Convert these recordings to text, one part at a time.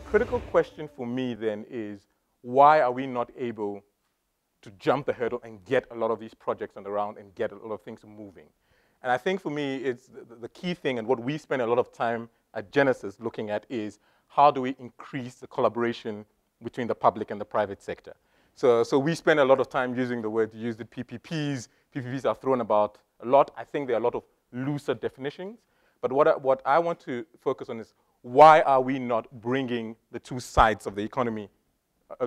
critical question for me then is, why are we not able to jump the hurdle and get a lot of these projects on the ground and get a lot of things moving? And I think for me, it's the key thing, and what we spend a lot of time at Genesis looking at is, how do we increase the collaboration between the public and the private sector? So we spend a lot of time using the word, use the PPPs. PPPs are thrown about a lot. I think there are a lot of looser definitions. But what I want to focus on is, why are we not bringing the two sides of the economy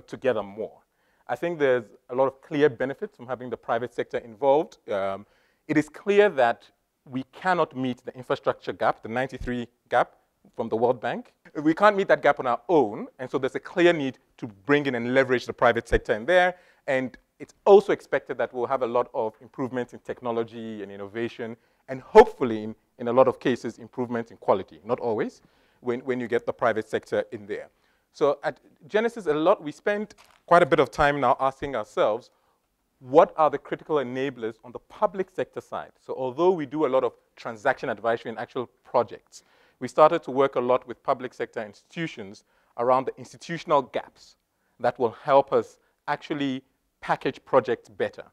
together more? I think there's a lot of clear benefits from having the private sector involved. It is clear that we cannot meet the infrastructure gap, the 93 gap from the World Bank. We can't meet that gap on our own, and so there's a clear need to bring in and leverage the private sector in there. And it's also expected that we'll have a lot of improvements in technology and innovation, and hopefully, in a lot of cases, improvements in quality. Not always, when you get the private sector in there. So at Genesis, we spend quite a bit of time now asking ourselves, what are the critical enablers on the public sector side? So although we do a lot of transaction advisory and actual projects, we started to work a lot with public sector institutions around the institutional gaps that will help us actually package projects better.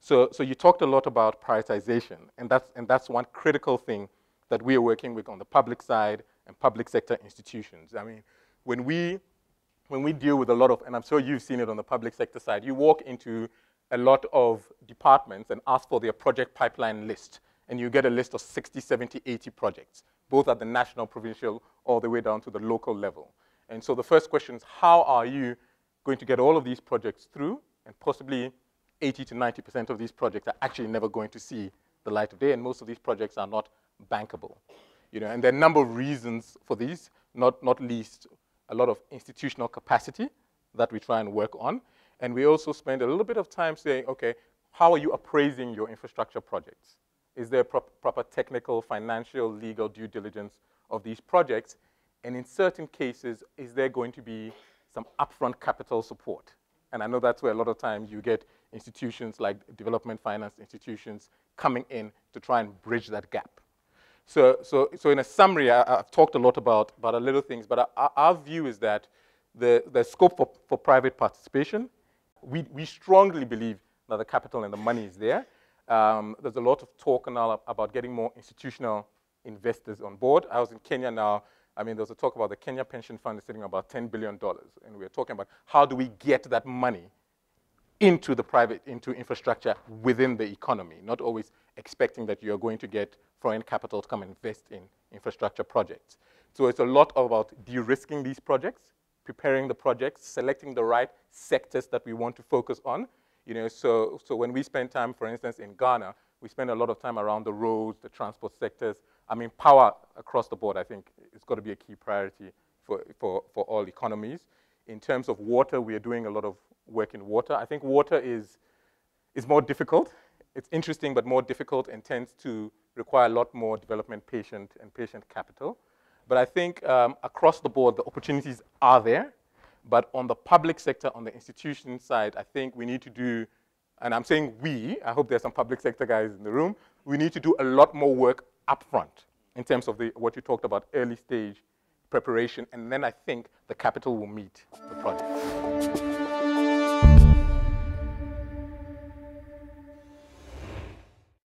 So you talked a lot about prioritization, and that's one critical thing that we are working with on the public side and public sector institutions. I mean, when we deal with a lot of, and I'm sure you've seen it on the public sector side, you walk into a lot of departments and ask for their project pipeline list, and you get a list of 60, 70, 80 projects, both at the national, provincial, all the way down to the local level. And so the first question is, how are you going to get all of these projects through? And possibly 80 to 90% of these projects are actually never going to see the light of day, and most of these projects are not bankable. And there are a number of reasons for these, not least a lot of institutional capacity that we try and work on. And we also spend a little bit of time saying, okay, how are you appraising your infrastructure projects? Is there proper technical, financial, legal due diligence of these projects? And in certain cases, is there going to be some upfront capital support? And I know that's where a lot of times you get institutions like development finance institutions coming in to try and bridge that gap. So in a summary, I've talked a lot about a little things, but our view is that the scope for private participation, we strongly believe that the capital and the money is there. There's a lot of talk now about getting more institutional investors on board. I was in Kenya now. I mean, there's a talk about the Kenya Pension Fund is sitting about $10 billion, and we're talking about how do we get that money into infrastructure within the economy, not always expecting that you're going to get foreign capital to come and invest in infrastructure projects. So it's a lot about de-risking these projects, preparing the projects, selecting the right sectors that we want to focus on. So when we spend time, for instance, in Ghana, we spend a lot of time around the roads, the transport sectors. I mean, power across the board, I think, is got to be a key priority for all economies. In terms of water, we are doing a lot of work in water. I think water is more difficult. It's interesting, but more difficult, and tends to require a lot more development patient capital. But I think across the board, the opportunities are there. But on the public sector, on the institution side, I think we need to do, and I'm saying we, I hope there's some public sector guys in the room, we need to do a lot more work upfront in terms of what you talked about, early stage preparation, and then I think the capital will meet the project.